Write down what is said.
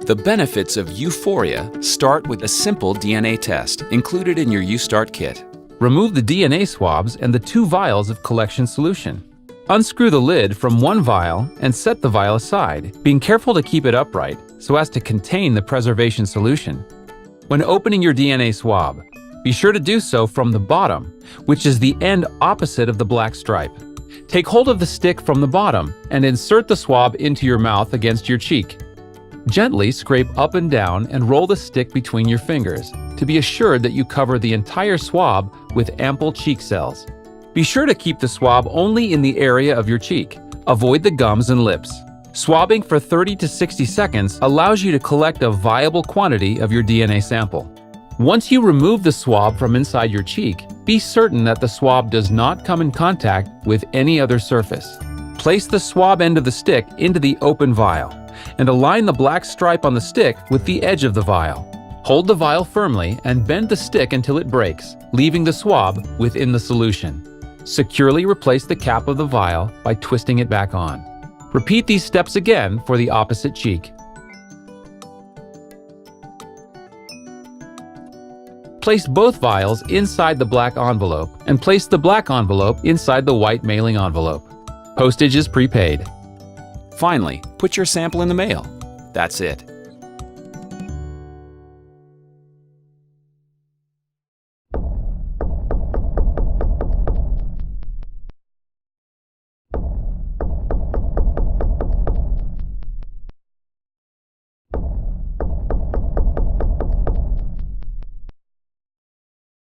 The benefits of ÜFORIA start with a simple DNA test included in your UStart kit. Remove the DNA swabs and the 2 vials of collection solution. Unscrew the lid from one vial and set the vial aside, being careful to keep it upright so as to contain the preservation solution. When opening your DNA swab, be sure to do so from the bottom, which is the end opposite of the black stripe. Take hold of the stick from the bottom and insert the swab into your mouth against your cheek. Gently scrape up and down and roll the stick between your fingers to be assured that you cover the entire swab with ample cheek cells. Be sure to keep the swab only in the area of your cheek. Avoid the gums and lips. Swabbing for 30 to 60 seconds allows you to collect a viable quantity of your DNA sample. Once you remove the swab from inside your cheek, be certain that the swab does not come in contact with any other surface. Place the swab end of the stick into the open vial and align the black stripe on the stick with the edge of the vial. Hold the vial firmly and bend the stick until it breaks, leaving the swab within the solution. Securely replace the cap of the vial by twisting it back on. Repeat these steps again for the opposite cheek. Place both vials inside the black envelope and place the black envelope inside the white mailing envelope. Postage is prepaid. Finally, put your sample in the mail. That's it.